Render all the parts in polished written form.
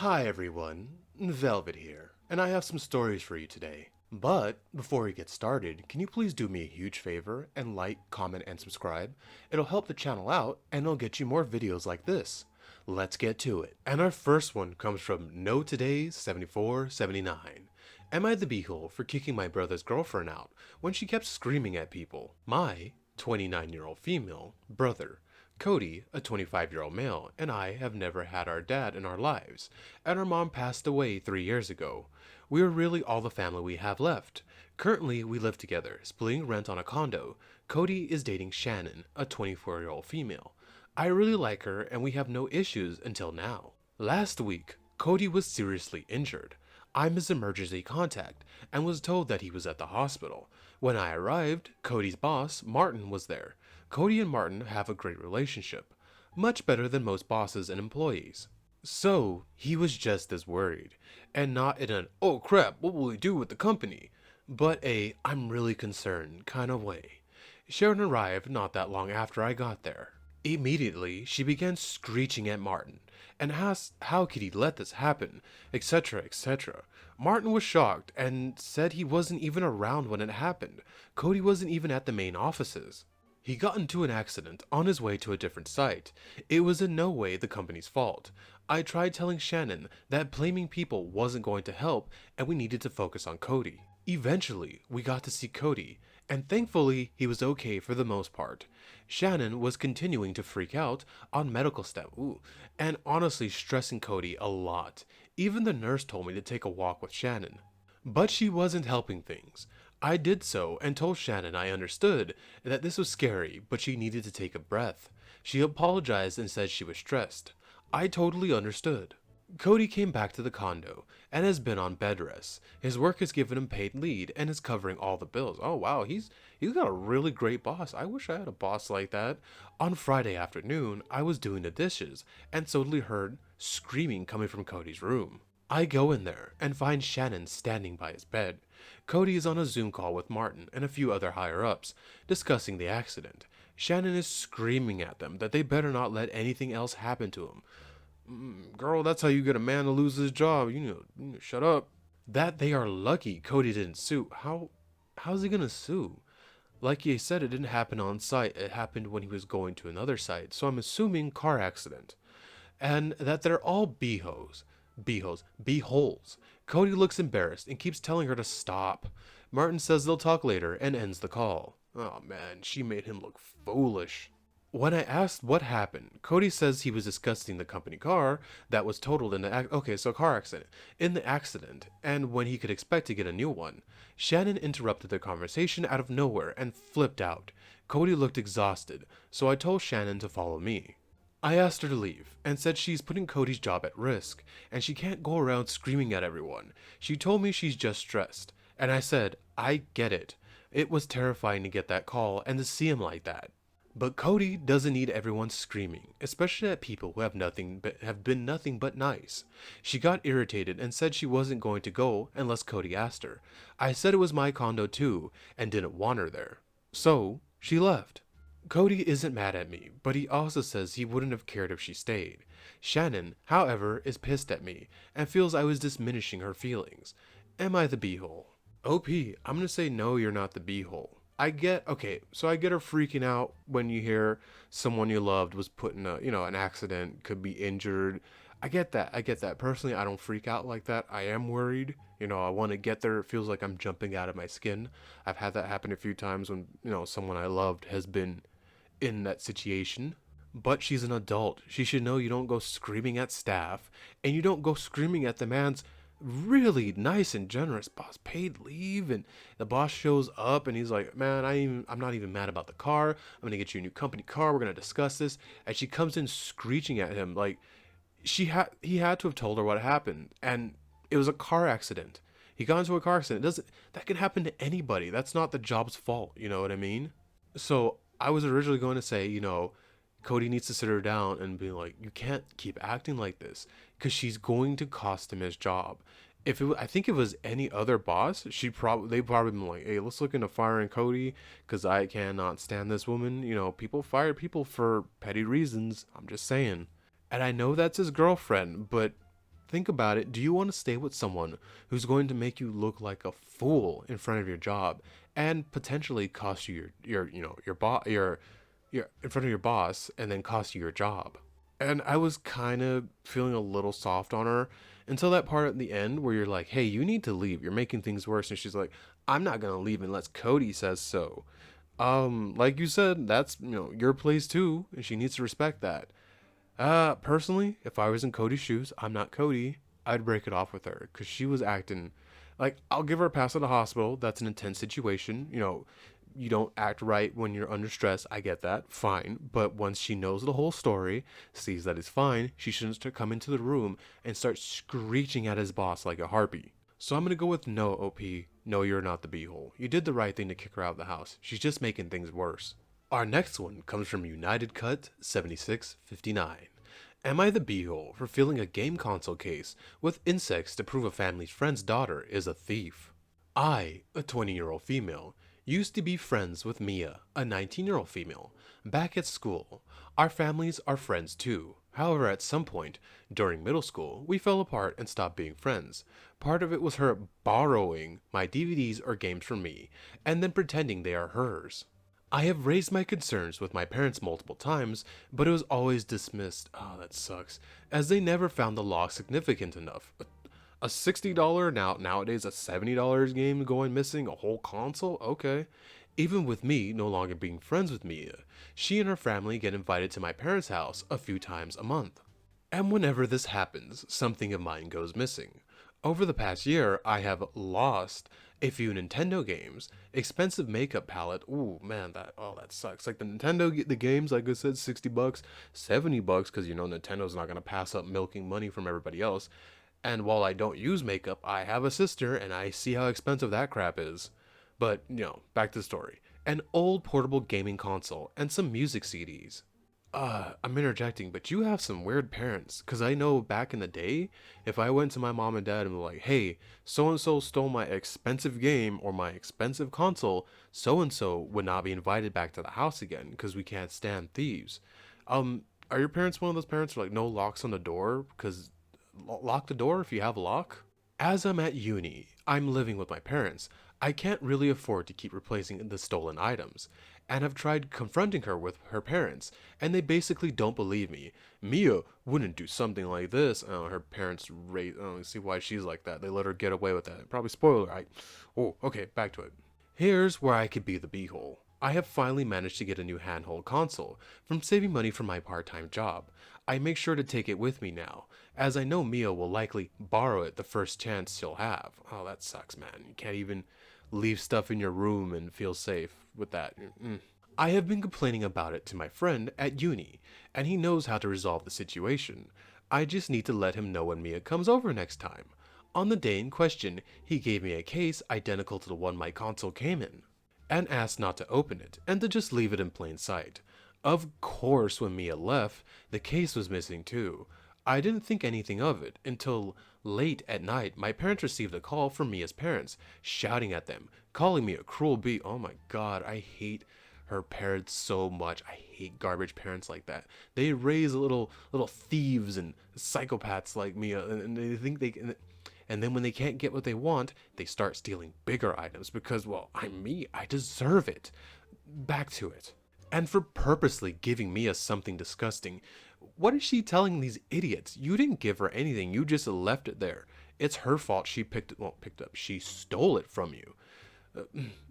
Hi everyone, Velvet here, and I have some stories for you today. But before we get started, can you please do me a huge favor and like, comment, and subscribe? It'll help the channel out and it'll get you more videos like this. Let's get to it. And our first one comes from No Today's 7479. Am I the beehole for kicking my brother's girlfriend out when she kept screaming at people? My 29-year-old female brother Cody, a 25-year-old male, and I have never had our dad in our lives, and our mom passed away 3 years ago. We are really all the family we have left. Currently, we live together, splitting rent on a condo. Cody is dating Shannon, a 24-year-old female. I really like her, and we have no issues until now. Last week, Cody was seriously injured. I'm his emergency contact, and was told that he was at the hospital. When I arrived, Cody's boss, Martin, was there. Cody and Martin have a great relationship, much better than most bosses and employees. So, he was just as worried, and not in an, oh crap, what will we do with the company, but a, I'm really concerned kind of way. Sharon arrived not that long after I got there. Immediately, she began screeching at Martin, and asked how could he let this happen, etc., etc. Martin was shocked, and said he wasn't even around when it happened. Cody wasn't even at the main offices. He got into an accident on his way to a different site. It was in no way the company's fault. I tried telling Shannon that blaming people wasn't going to help and we needed to focus on Cody. Eventually, we got to see Cody, and thankfully he was okay for the most part. Shannon was continuing to freak out on medical stuff, and honestly stressing Cody a lot. Even the nurse told me to take a walk with Shannon. But she wasn't helping things. I did so and told Shannon I understood that this was scary, but she needed to take a breath. She apologized and said she was stressed. I totally understood. Cody came back to the condo and has been on bed rest. His work has given him paid leave and is covering all the bills. Oh wow, he's got a really great boss. I wish I had a boss like that. On Friday afternoon, I was doing the dishes and suddenly heard screaming coming from Cody's room. I go in there and find Shannon standing by his bed. Cody is on a Zoom call with Martin and a few other higher-ups, discussing the accident. Shannon is screaming at them that they better not let anything else happen to him. Girl, that's how you get a man to lose his job. You know, shut up. That they are lucky Cody didn't sue. How's he gonna sue? Like he said, it didn't happen on site. It happened when he was going to another site. So I'm assuming car accident. And that they're all beeholes. Cody looks embarrassed and keeps telling her to stop. Martin says they'll talk later and ends the call. Oh man, she made him look foolish. When I asked what happened, Cody says he was discussing the company car that was totaled in the car accident. In the accident, and when he could expect to get a new one. Shannon interrupted the conversation out of nowhere and flipped out. Cody looked exhausted, so I told Shannon to follow me. I asked her to leave, and said she's putting Cody's job at risk, and she can't go around screaming at everyone. She told me she's just stressed, and I said, I get it. It was terrifying to get that call and to see him like that. But Cody doesn't need everyone screaming, especially at people who have been nothing but nice. She got irritated and said she wasn't going to go unless Cody asked her. I said it was my condo too, and didn't want her there. So, she left. Cody isn't mad at me, but he also says he wouldn't have cared if she stayed. Shannon, however, is pissed at me, and feels I was diminishing her feelings. Am I the beehole? OP, I'm gonna say no, you're not the beehole. I get her freaking out when you hear someone you loved was put in an accident, could be injured. I get that. Personally, I don't freak out like that. I am worried. I want to get there. It feels like I'm jumping out of my skin. I've had that happen a few times when, someone I loved has been in that situation. But she's an adult. She should know you don't go screaming at staff, and you don't go screaming at the man's really nice and generous boss paid leave. And the boss shows up and he's like, man, I'm not even mad about the car. I'm gonna get you a new company car. We're gonna discuss this. And she comes in screeching at him like he had to have told her what happened, and it was a car accident. He got into a car accident. That can happen to anybody. That's not the job's fault. You know what I mean? So I was originally going to say, Cody needs to sit her down and be like, you can't keep acting like this, because she's going to cost him his job. I think if it was any other boss, they'd probably been like, hey, let's look into firing Cody, because I cannot stand this woman. People fire people for petty reasons. I'm just saying. And I know that's his girlfriend, but Think about it. Do you want to stay with someone who's going to make you look like a fool in front of your job and potentially cost you your in front of your boss and then cost you your job? And I was kind of feeling a little soft on her until that part at the end where you're like, "Hey, you need to leave. You're making things worse." And she's like, "I'm not going to leave unless Cody says so." Like you said, that's, your place too, and she needs to respect that. Personally, if I was in Cody's shoes, I'm not Cody, I'd break it off with her because she was acting like, I'll give her a pass at the hospital. That's an intense situation. You don't act right when you're under stress. I get that. Fine. But once she knows the whole story, sees that it's fine, she shouldn't start come into the room and start screeching at his boss like a harpy. So I'm gonna go with no, OP. No, you're not the beehole. You did the right thing to kick her out of the house. She's just making things worse. Our next one comes from United Cut 7659. Am I the beehole for filling a game console case with insects to prove a family friend's daughter is a thief? I, a 20-year-old female, used to be friends with Mia, a 19-year-old female, back at school. Our families are friends too. However, at some point during middle school, we fell apart and stopped being friends. Part of it was her borrowing my DVDs or games from me and then pretending they are hers. I have raised my concerns with my parents multiple times, but it was always dismissed. Oh, that sucks. As they never found the loss significant enough. A $60 nowadays a $70 game going missing, a whole console? Okay. Even with me no longer being friends with Mia, she and her family get invited to my parents' house a few times a month. And whenever this happens, something of mine goes missing. Over the past year, I have lost a few Nintendo games, expensive makeup palette. Ooh, man, that sucks. Like the games, like I said, $60, $70, because Nintendo's not gonna pass up milking money from everybody else. And while I don't use makeup, I have a sister, and I see how expensive that crap is. But back to the story. An old portable gaming console and some music CDs. I'm interjecting, but you have some weird parents. Because I know back in the day, if I went to my mom and dad and were like, hey, so and so stole my expensive game or my expensive console, so and so would not be invited back to the house again because we can't stand thieves. Are your parents one of those parents who are like, no locks on the door? Because lock the door if you have a lock? As I'm at uni, I'm living with my parents. I can't really afford to keep replacing the stolen items, and have tried confronting her with her parents, and they basically don't believe me. Mia wouldn't do something like this. Her parents raised. See why she's like that. They let her get away with that. Probably spoiler. Oh, okay, back to it. Here's where I could be the beehole. I have finally managed to get a new handheld console from saving money from my part-time job. I make sure to take it with me now, as I know Mia will likely borrow it the first chance she'll have. Oh, that sucks, man. You can't even leave stuff in your room and feel safe with that. I have been complaining about it to my friend at uni, and he knows how to resolve the situation. I just need to let him know when Mia comes over next time. On the day in question, he gave me a case identical to the one my console came in, and asked not to open it, and to just leave it in plain sight. Of course, when Mia left, the case was missing too. I didn't think anything of it until late at night my parents received a call from Mia's parents, shouting at them, calling me a cruel bee. Oh my god, I hate her parents so much. I hate garbage parents like that. They raise little thieves and psychopaths like Mia, and they think they can. And then when they can't get what they want, they start stealing bigger items because, well, I'm me. I deserve it. Back to it. And for purposely giving Mia something disgusting. What is she telling these idiots? You didn't give her anything. You just left it there. It's her fault she picked up. She stole it from you.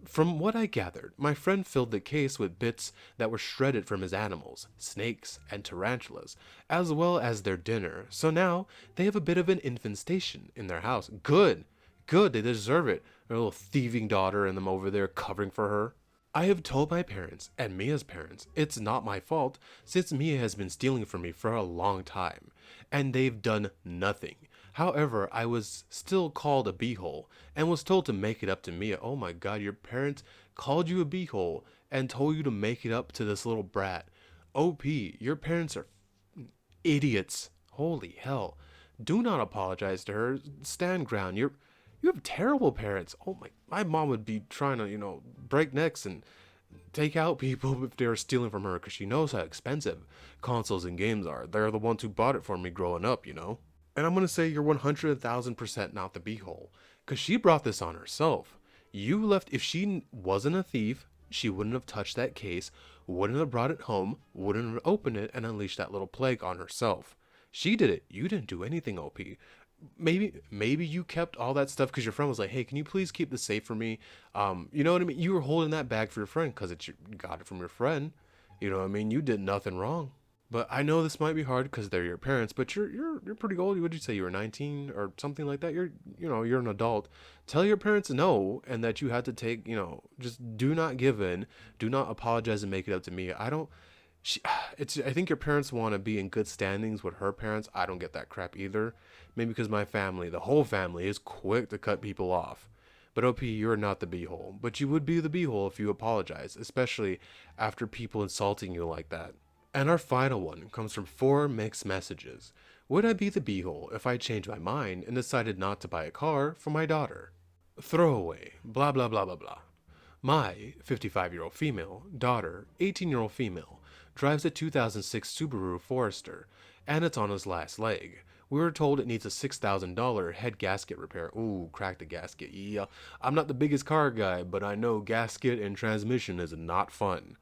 From what I gathered, my friend filled the case with bits that were shredded from his animals, snakes and tarantulas, as well as their dinner. So now they have a bit of an infestation in their house. Good, good, they deserve it. Their little thieving daughter and them over there covering for her. I have told my parents and Mia's parents it's not my fault since Mia has been stealing from me for a long time, and they've done nothing. However, I was still called a beehole and was told to make it up to Mia. Oh my god, your parents called you a beehole and told you to make it up to this little brat. OP, your parents are idiots. Holy hell. Do not apologize to her. Stand ground. You have terrible parents. Oh my mom would be trying to, break necks and take out people if they were stealing from her because she knows how expensive consoles and games are. They're the ones who bought it for me growing up. And I'm gonna say you're 100,000% not the beehole, because she brought this on herself. You left, if she wasn't a thief, she wouldn't have touched that case, wouldn't have brought it home, wouldn't have opened it and unleashed that little plague on herself. She did it. You didn't do anything, OP. Maybe you kept all that stuff because your friend was like, hey, can you please keep this safe for me? You know what I mean? You were holding that bag for your friend because you got it from your friend. You know what I mean? You did nothing wrong. But I know this might be hard because they're your parents. But you're pretty old. What did you say? You were 19 or something like that. You're an adult. Tell your parents no, and that you had to take. Just do not give in. Do not apologize and make it up to me. I don't. She, it's. I think your parents want to be in good standings with her parents. I don't get that crap either. Maybe because my family, the whole family, is quick to cut people off. But OP, you're not the beehole. But you would be the beehole if you apologize, especially after people insulting you like that. And our final one comes from 4 mixed messages. Would I be the beehole if I changed my mind and decided not to buy a car for my daughter? Throwaway, blah blah blah blah blah. My 55-year-old female daughter, 18-year-old female, drives a 2006 Subaru Forester, and it's on its last leg. We were told it needs a $6,000 head gasket repair. Ooh, crack the gasket. Yeah, I'm not the biggest car guy, but I know gasket and transmission is not fun.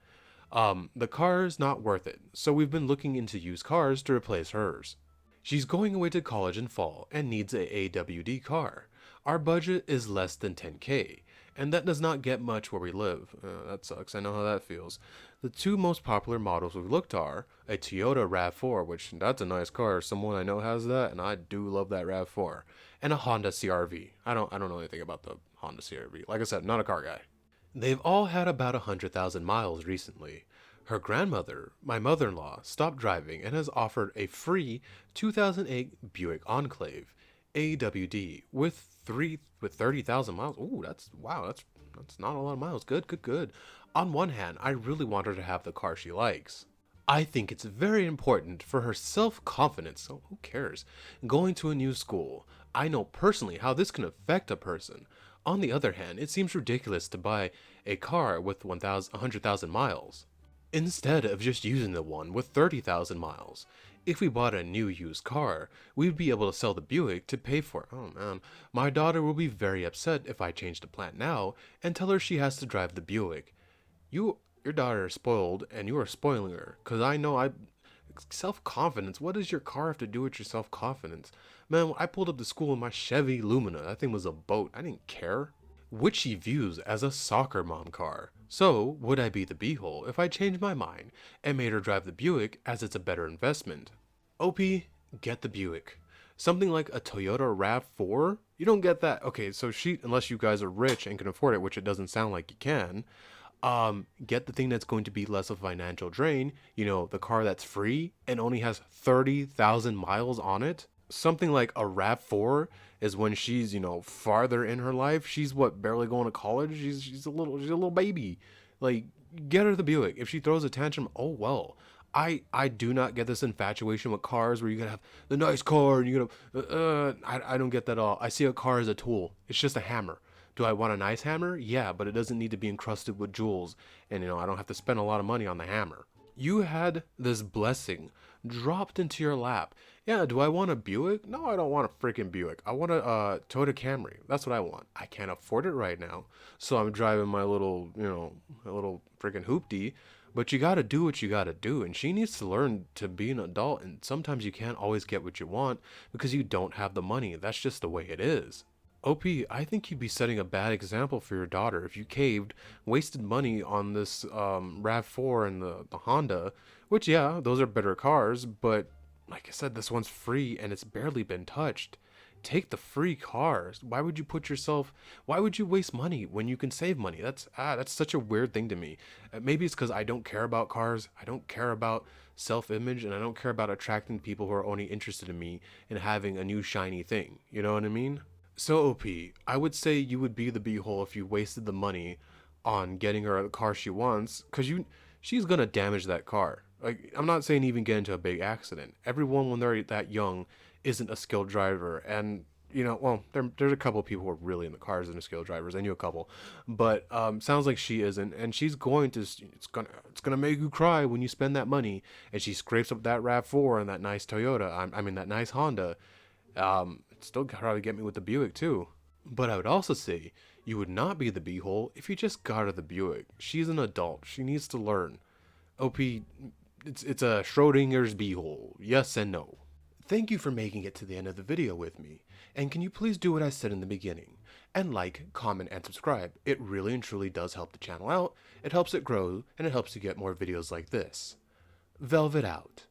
The car's not worth it, so we've been looking into used cars to replace hers. She's going away to college in fall and needs a AWD car. Our budget is less than 10K, and that does not get much where we live. That sucks, I know how that feels. The two most popular models we've looked are a Toyota RAV4, which that's a nice car. Someone I know has that, and I do love that RAV4, and a Honda CRV. I don't know anything about the Honda CRV. Like I said, not a car guy. They've all had about 100,000 miles recently. Her grandmother, my mother-in-law, stopped driving and has offered a free 2008 Buick Enclave AWD with 30,000 miles. Ooh, that's not a lot of miles. Good, good, good. On one hand, I really want her to have the car she likes. I think it's very important for her self-confidence, so who cares? Going to a new school. I know personally how this can affect a person. On the other hand, it seems ridiculous to buy a car with 100,000 miles instead of just using the one with 30,000 miles. If we bought a new used car, we'd be able to sell the Buick to pay for it. Oh man, my daughter will be very upset if I change the plan now and tell her she has to drive the Buick. Your daughter is spoiled, and you are spoiling her. Cause I know self-confidence. What does your car have to do with your self-confidence? Man, when I pulled up to school in my Chevy Lumina, that thing was a boat. I didn't care. Which she views as a soccer mom car. So, would I be the beehole if I changed my mind and made her drive the Buick as it's a better investment? OP, get the Buick. Something like a Toyota RAV4? You don't get that. Okay, so unless you guys are rich and can afford it, which it doesn't sound like you can, get the thing that's going to be less of a financial drain. The car that's free and only has 30,000 miles on it. Something like a RAV4 is when she's, farther in her life. She's barely going to college. She's a little baby. Like, get her the Buick. If she throws a tantrum, oh well. I do not get this infatuation with cars where you gotta have the nice car and you gotta I don't get that at all. I see a car as a tool. It's just a hammer. Do I want a nice hammer? Yeah, but it doesn't need to be encrusted with jewels, and I don't have to spend a lot of money on the hammer. You had this blessing dropped into your lap. Yeah, do I want a Buick? No, I don't want a freaking Buick. I want a Toyota Camry. That's what I want. I can't afford it right now, so I'm driving my little, a little freaking hoopty. But you gotta do what you gotta do, and she needs to learn to be an adult, and sometimes you can't always get what you want because you don't have the money. That's just the way it is. OP, I think you'd be setting a bad example for your daughter if you caved, wasted money on this RAV4 and the Honda, which, yeah, those are better cars, but like I said, this one's free and it's barely been touched. Take the free cars. Why would you waste money when you can save money? That's such a weird thing to me. Maybe it's because I don't care about cars. I don't care about self-image, and I don't care about attracting people who are only interested in me and having a new shiny thing. You know what I mean? So OP, I would say you would be the beehole if you wasted the money on getting her the car she wants, cause she's gonna damage that car. Like, I'm not saying even get into a big accident. Everyone when they're that young isn't a skilled driver, and well, there's a couple of people who are really in the cars and are skilled drivers. I knew a couple, but sounds like she isn't, and she's going to. It's gonna make you cry when you spend that money, and she scrapes up that RAV4 and that nice Toyota. I mean that nice Honda. It'd still probably get me with the Buick too. But I would also say you would not be the beehole if you just got her the Buick. She's an adult. She needs to learn. OP, it's a Schrodinger's beehole. Yes and no. Thank you for making it to the end of the video with me. And can you please do what I said in the beginning? And like, comment, and subscribe. It really and truly does help the channel out. It helps it grow, and it helps you get more videos like this. Velvet out.